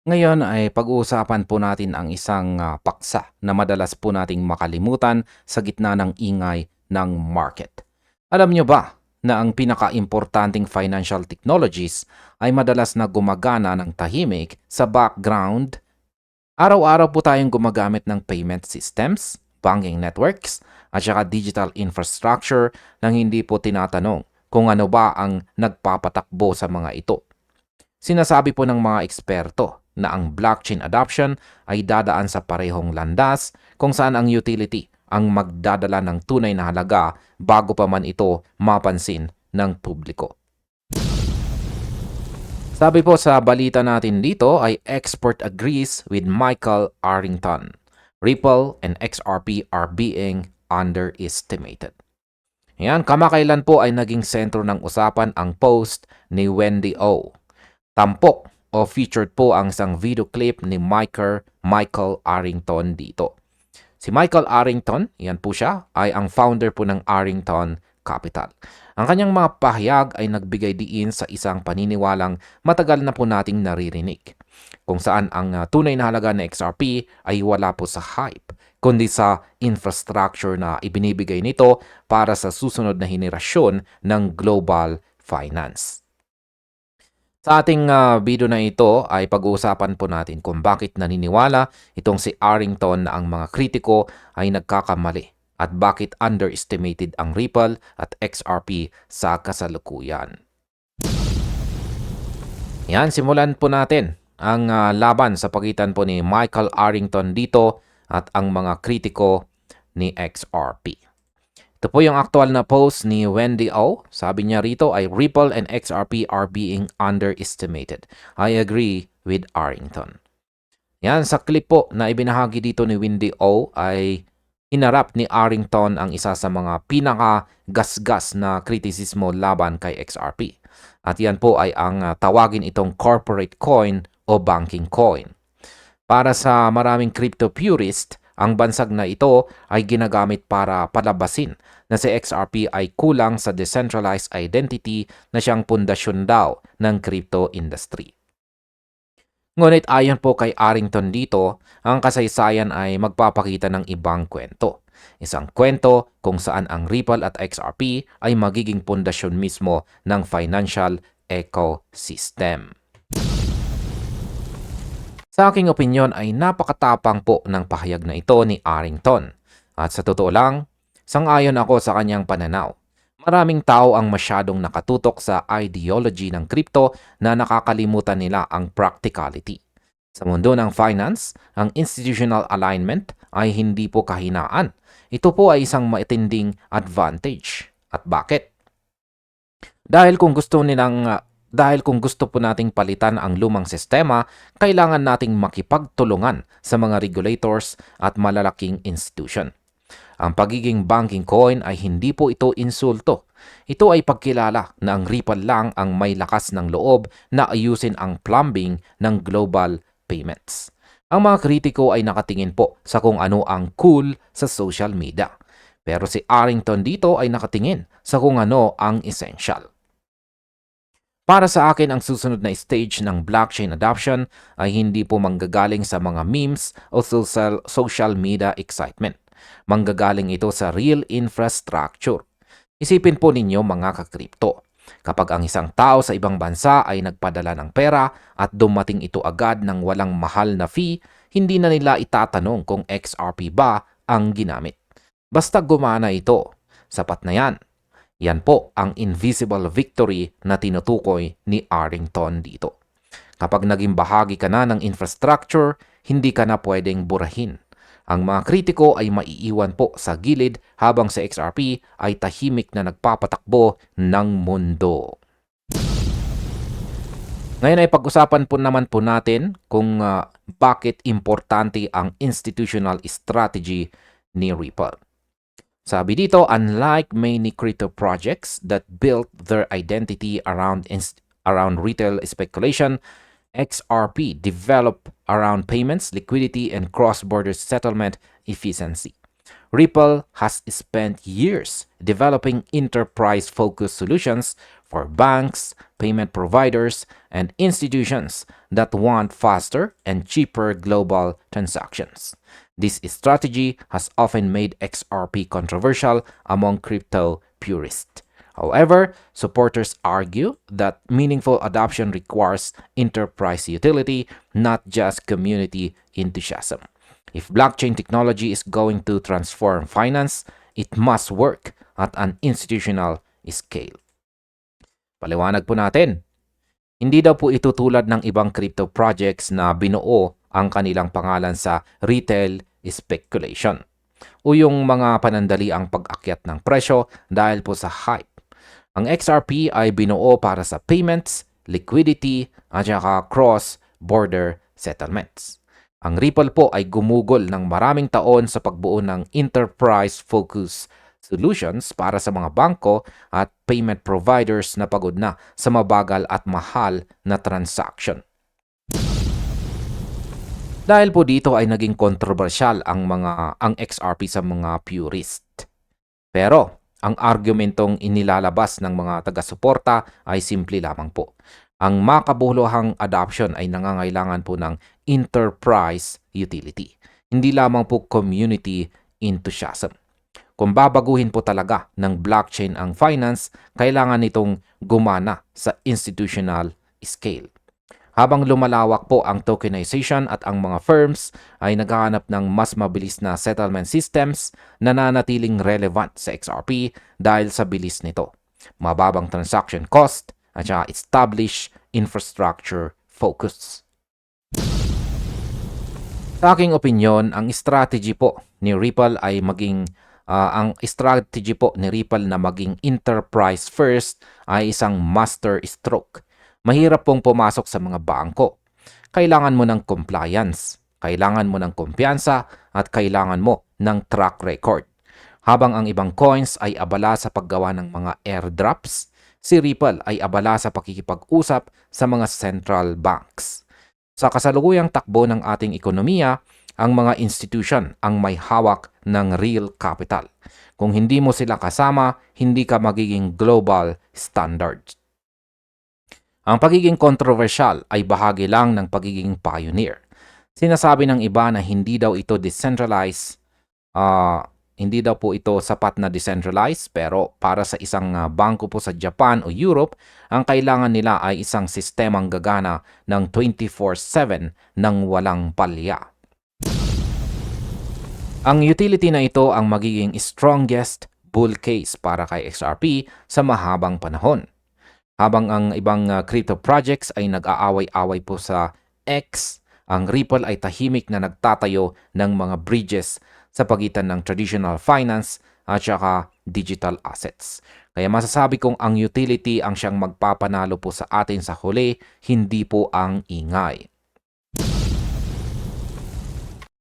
Ngayon ay pag-uusapan po natin ang isang paksa na madalas po nating makalimutan sa gitna ng ingay ng market. Alam nyo ba na ang pinaka-importanting financial technologies ay madalas na gumagana ng tahimik sa background? Araw-araw po tayong gumagamit ng payment systems, banking networks, at saka digital infrastructure nang hindi po tinatanong kung ano ba ang nagpapatakbo sa mga ito. Sinasabi po ng mga eksperto na ang blockchain adoption ay dadaan sa parehong landas kung saan ang utility ang magdadala ng tunay na halaga bago pa man ito mapansin ng publiko. Sabi po sa balita natin dito ay expert agrees with Michael Arrington. Ripple and XRP are being underestimated. Yan, kamakailan po ay naging sentro ng usapan ang post ni Wendy O. Tampok o featured po ang isang video clip ni Michael Arrington dito. Si Michael Arrington, yan po siya, ay ang founder po ng Arrington Capital. Ang kanyang mga pahayag ay nagbigay diin sa isang paniniwalang matagal na po nating naririnig, kung saan ang tunay na halaga ng XRP ay wala po sa hype, kundi sa infrastructure na ibinibigay nito para sa susunod na henerasyon ng global finance. Sa ating video na ito ay pag-uusapan po natin kung bakit naniniwala itong si Arrington na ang mga kritiko ay nagkakamali at bakit underestimated ang Ripple at XRP sa kasalukuyan. Yan, simulan po natin ang laban sa pagitan po ni Michael Arrington dito at ang mga kritiko ni XRP. Ito po yung aktual na post ni Wendy O. Sabi niya rito ay Ripple and XRP are being underestimated. I agree with Arrington. Yan, sa clip po na ibinahagi dito ni Wendy O ay hinarap ni Arrington ang isa sa mga pinaka-gasgas na kritisismo laban kay XRP. At yan po ay ang tawagin itong corporate coin o banking coin. Para sa maraming crypto purist, ang bansag na ito ay ginagamit para palabasin na si XRP ay kulang sa decentralized identity na siyang pundasyon daw ng crypto industry. Ngunit ayon po kay Arrington dito, ang kasaysayan ay magpapakita ng ibang kwento. Isang kwento kung saan ang Ripple at XRP ay magiging pundasyon mismo ng financial ecosystem. Sa aking opinyon ay napakatapang po ng pahayag na ito ni Arrington. At sa totoo lang, sang-ayon ako sa kanyang pananaw. Maraming tao ang masyadong nakatutok sa ideology ng crypto na nakakalimutan nila ang practicality. Sa mundo ng finance, ang institutional alignment ay hindi po kahinaan. Ito po ay isang matinding advantage. At bakit? Dahil kung gusto po nating palitan ang lumang sistema, kailangan nating makipagtulungan sa mga regulators at malalaking institution. Ang pagiging banking coin ay hindi po ito insulto. Ito ay pagkilala na ang Ripple lang ang may lakas ng loob na ayusin ang plumbing ng global payments. Ang mga kritiko ay nakatingin po sa kung ano ang cool sa social media. Pero si Arrington dito ay nakatingin sa kung ano ang essential. Para sa akin, ang susunod na stage ng blockchain adoption ay hindi po manggagaling sa mga memes o social media excitement. Manggagaling ito sa real infrastructure. Isipin po ninyo mga kakripto. Kapag ang isang tao sa ibang bansa ay nagpadala ng pera at dumating ito agad ng walang mahal na fee, hindi na nila itatanong kung XRP ba ang ginamit. Basta gumana ito. Sapat na yan. Yan po ang invisible victory na tinutukoy ni Arrington dito. Kapag naging bahagi ka na ng infrastructure, hindi ka na pwedeng burahin. Ang mga kritiko ay maiiwan po sa gilid habang sa XRP ay tahimik na nagpapatakbo ng mundo. Ngayon ay pag-usapan po naman po natin kung bakit importante ang institutional strategy ni Ripple. Sabi dito, unlike many crypto projects that built their identity around retail speculation, XRP developed around payments, liquidity, and cross-border settlement efficiency. Ripple has spent years developing enterprise-focused solutions for banks, payment providers, and institutions that want faster and cheaper global transactions. This strategy has often made XRP controversial among crypto purists. However, supporters argue that meaningful adoption requires enterprise utility, not just community enthusiasm. If blockchain technology is going to transform finance, it must work at an institutional scale. Paliwanag po natin, hindi daw po ito tulad ng ibang crypto projects na binuo ang kanilang pangalan sa retail speculation o yung mga panandaliang pag-akyat ng presyo dahil po sa hype. Ang XRP ay binuo para sa payments, liquidity, at saka cross-border settlements. Ang Ripple po ay gumugol ng maraming taon sa pagbuo ng enterprise-focused solutions para sa mga bangko at payment providers na pagod na sa mabagal at mahal na transaction. Dahil po dito ay naging kontrobersyal ang XRP sa mga purist. Pero ang argumentong inilalabas ng mga taga-suporta ay simple lamang po. Ang makabuluhang adoption ay nangangailangan po ng enterprise utility, hindi lamang po community enthusiasm. Kung babaguhin po talaga ng blockchain ang finance, kailangan nitong gumana sa institutional scale. Habang lumalawak po ang tokenization at ang mga firms ay naghahanap ng mas mabilis na settlement systems, nananatiling relevant sa XRP dahil sa bilis nito, mababang transaction cost at saka established infrastructure focus. Sa aking opinyon, ang strategy po ni Ripple na maging enterprise first ay isang master stroke. Mahirap pong pumasok sa mga bangko. Kailangan mo ng compliance, kailangan mo ng kumpiyansa, at kailangan mo ng track record. Habang ang ibang coins ay abala sa paggawa ng mga airdrops, si Ripple ay abala sa pakikipag-usap sa mga central banks. Sa kasalukuyang takbo ng ating ekonomiya, ang mga institution ang may hawak ng real capital. Kung hindi mo sila kasama, hindi ka magiging global standard. Ang pagiging controversial ay bahagi lang ng pagiging pioneer. Sinasabi ng iba na hindi daw ito decentralized, hindi daw po ito sapat na decentralized, pero para sa isang bangko po sa Japan o Europe, ang kailangan nila ay isang sistemang gagana ng 24/7 ng walang palya. Ang utility na ito ang magiging strongest bull case para kay XRP sa mahabang panahon. Habang ang ibang crypto projects ay nag-aaway-away po sa X, ang Ripple ay tahimik na nagtatayo ng mga bridges sa pagitan ng traditional finance at saka digital assets. Kaya masasabi kong ang utility ang siyang magpapanalo po sa atin sa huli, hindi po ang ingay.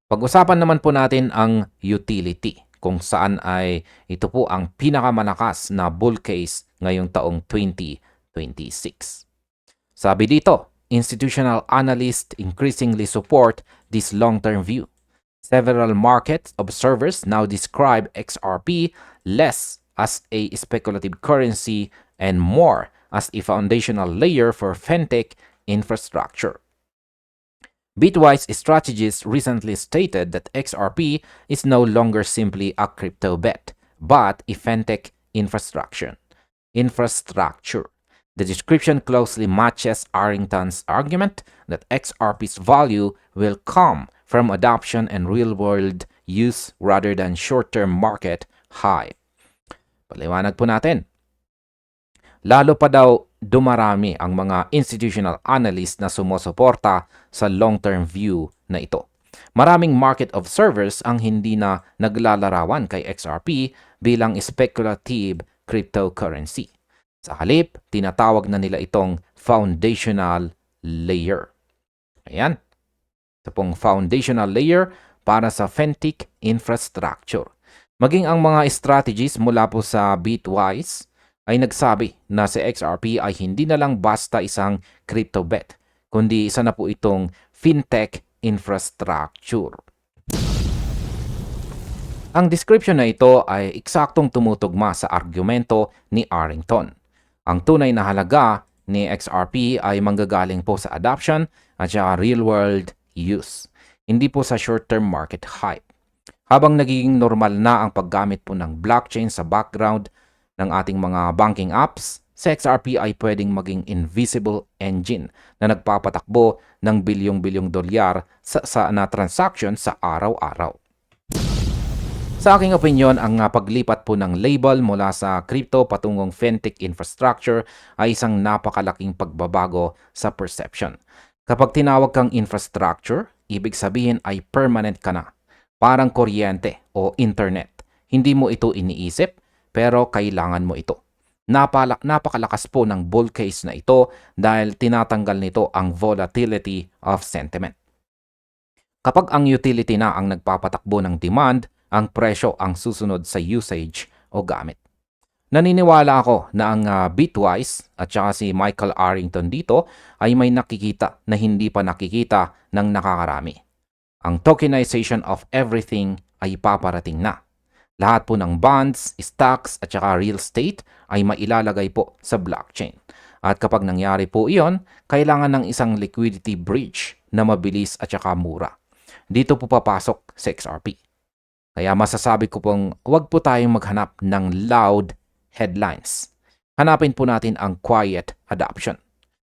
Pag-usapan naman po natin ang utility, kung saan ay ito po ang pinakamalakas na bull case ngayong taong 2026. Sabi dito, institutional analysts increasingly support this long-term view. Several market observers now describe XRP less as a speculative currency and more as a foundational layer for fintech infrastructure. Bitwise Strategies recently stated that XRP is no longer simply a crypto bet, but a fintech infrastructure. The description closely matches Arrington's argument that XRP's value will come from adoption and real-world use rather than short-term market hype. Paliwanag po natin. Lalo pa daw dumarami ang mga institutional analysts na sumusuporta sa long-term view na ito. Maraming market observers ang hindi na naglalarawan kay XRP bilang speculative cryptocurrency. Sa halip, tinatawag na nila itong foundational layer. Ayan. Ito pong foundational layer para sa fintech infrastructure. Maging ang mga strategies mula po sa Bitwise ay nagsabi na si XRP ay hindi na lang basta isang crypto bet, kundi isa na po itong fintech infrastructure. Ang description na ito ay eksaktong tumutugma sa argumento ni Arrington. Ang tunay na halaga ni XRP ay manggagaling po sa adoption at saka real-world use, hindi po sa short-term market hype. Habang nagiging normal na ang paggamit po ng blockchain sa background ng ating mga banking apps, sa XRP ay pwedeng maging invisible engine na nagpapatakbo ng bilyong-bilyong dolyar na transaction sa araw-araw. Sa aking opinyon, ang paglipat po ng label mula sa crypto patungong fintech infrastructure ay isang napakalaking pagbabago sa perception. Kapag tinawag kang infrastructure, ibig sabihin ay permanent ka na. Parang kuryente o internet. Hindi mo ito iniisip, pero kailangan mo ito. Napakalakas po ng bull case na ito dahil tinatanggal nito ang volatility of sentiment. Kapag ang utility na ang nagpapatakbo ng demand, ang presyo ang susunod sa usage o gamit. Naniniwala ako na ang Bitwise at saka si Michael Arrington dito ay may nakikita na hindi pa nakikita ng nakakarami. Ang tokenization of everything ay paparating na. Lahat po ng bonds, stocks at saka real estate ay mailalagay po sa blockchain. At kapag nangyari po iyon, kailangan ng isang liquidity bridge na mabilis at saka mura. Dito po papasok sa XRP. Kaya masasabi ko pong huwag po tayong maghanap ng loud headlines. Hanapin po natin ang quiet adoption.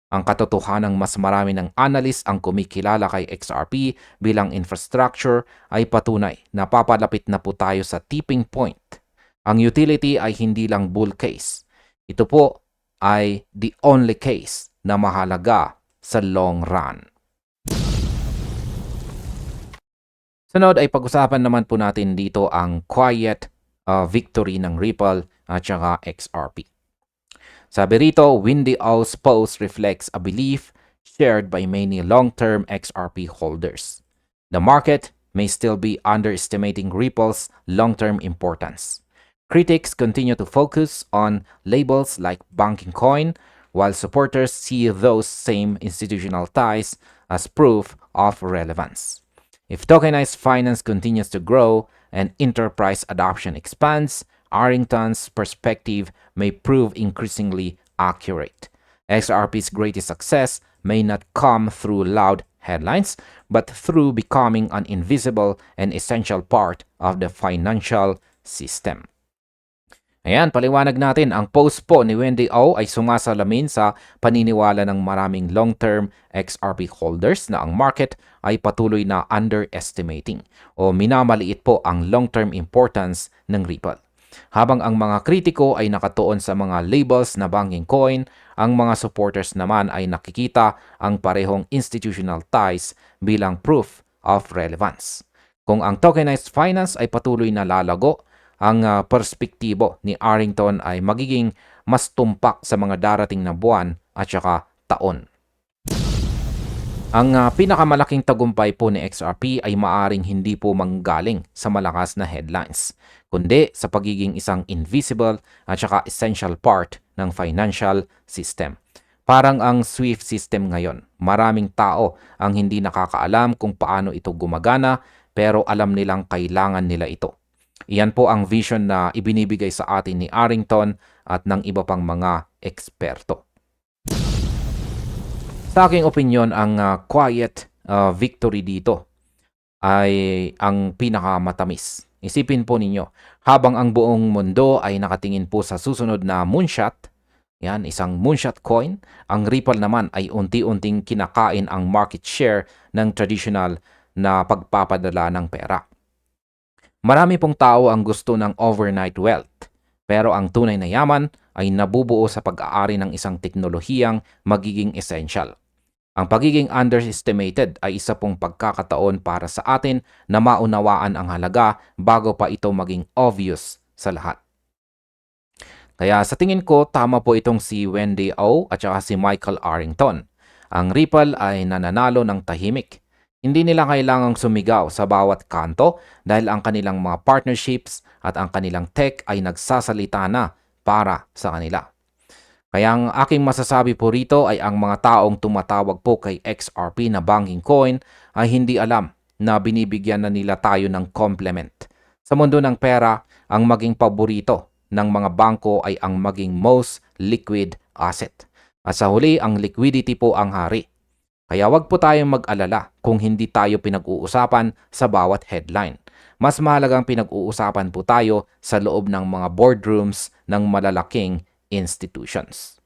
Ang katotohanang mas marami ng analyst ang kumikilala kay XRP bilang infrastructure ay patunay na papalapit na po tayo sa tipping point. Ang utility ay hindi lang bull case. Ito po ay the only case na mahalaga sa long run. Sunod ay pag-usapan naman po natin dito ang quiet victory ng Ripple at saka XRP. Sabi rito, Wendy O's post reflects a belief shared by many long-term XRP holders. The market may still be underestimating Ripple's long-term importance. Critics continue to focus on labels like banking coin, while supporters see those same institutional ties as proof of relevance. If tokenized finance continues to grow and enterprise adoption expands, Arrington's perspective may prove increasingly accurate. XRP's greatest success may not come through loud headlines, but through becoming an invisible and essential part of the financial system. Ayan, paliwanag natin, ang post po ni Wendy O ay sumasalamin sa paniniwala ng maraming long-term XRP holders na ang market ay patuloy na underestimating o minamaliit po ang long-term importance ng Ripple. Habang ang mga kritiko ay nakatuon sa mga labels na banking coin, ang mga supporters naman ay nakikita ang parehong institutional ties bilang proof of relevance. Kung ang tokenized finance ay patuloy na lalago, ang perspektibo ni Arrington ay magiging mas tumpak sa mga darating na buwan at saka taon. Ang pinakamalaking tagumpay po ni XRP ay maaring hindi po manggaling sa malakas na headlines, kundi sa pagiging isang invisible at saka essential part ng financial system. Parang ang SWIFT system ngayon, maraming tao ang hindi nakakaalam kung paano ito gumagana pero alam nilang kailangan nila ito. Iyan po ang vision na ibinibigay sa atin ni Arrington at ng iba pang mga eksperto. Sa aking opinyon, ang quiet victory dito ay ang pinakamatamis. Isipin po ninyo, habang ang buong mundo ay nakatingin po sa susunod na moonshot, yan, isang moonshot coin, ang Ripple naman ay unti-unting kinakain ang market share ng traditional na pagpapadala ng pera. Marami pong tao ang gusto ng overnight wealth, pero ang tunay na yaman ay nabubuo sa pag-aari ng isang teknolohiyang magiging essential. Ang pagiging underestimated ay isa pong pagkakataon para sa atin na maunawaan ang halaga bago pa ito maging obvious sa lahat. Kaya sa tingin ko, tama po itong si Wendy O at saka si Michael Arrington. Ang Ripple ay nananalo ng tahimik. Hindi nila kailangang sumigaw sa bawat kanto dahil ang kanilang mga partnerships at ang kanilang tech ay nagsasalita na para sa kanila. Kaya ang aking masasabi po rito ay ang mga taong tumatawag po kay XRP na banking coin ay hindi alam na binibigyan na nila tayo ng complement. Sa mundo ng pera, ang maging paborito ng mga bangko ay ang maging most liquid asset. At sa huli, ang liquidity po ang hari. Kaya wag po tayong mag-alala kung hindi tayo pinag-uusapan sa bawat headline. Mas mahalagang pinag-uusapan po tayo sa loob ng mga boardrooms ng malalaking institutions.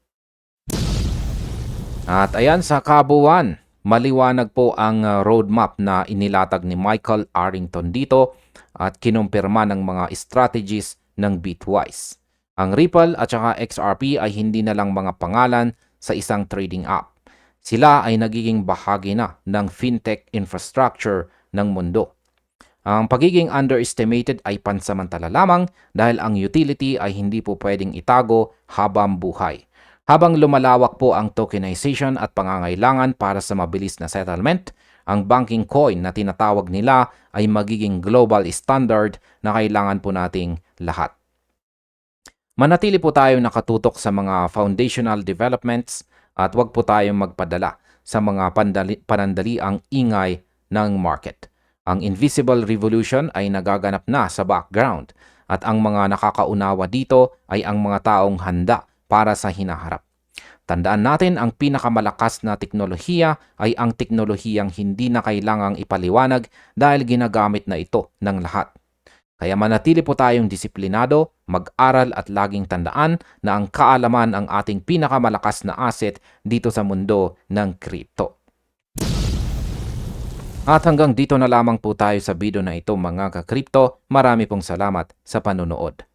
At ayan, sa kabuuan, maliwanag po ang roadmap na inilatag ni Michael Arrington dito at kinumpirma ng mga strategies ng Bitwise. Ang Ripple at saka XRP ay hindi na lang mga pangalan sa isang trading app. Sila ay nagiging bahagi na ng fintech infrastructure ng mundo. Ang pagiging underestimated ay pansamantala lamang dahil ang utility ay hindi po pwedeng itago habang buhay. Habang lumalawak po ang tokenization at pangangailangan para sa mabilis na settlement, ang banking coin na tinatawag nila ay magiging global standard na kailangan po nating lahat. Manatili po tayong nakatutok sa mga foundational developments at huwag po tayong magpadala sa mga panandaliang ingay ng market. Ang invisible revolution ay nagaganap na sa background at ang mga nakakaunawa dito ay ang mga taong handa para sa hinaharap. Tandaan natin, ang pinakamalakas na teknolohiya ay ang teknolohiyang hindi na kailangang ipaliwanag dahil ginagamit na ito ng lahat. Kaya manatili po tayong disiplinado, mag-aral at laging tandaan na ang kaalaman ang ating pinakamalakas na asset dito sa mundo ng crypto. At hanggang dito na lamang po tayo sa video na ito mga ka-crypto. Marami pong salamat sa panonood.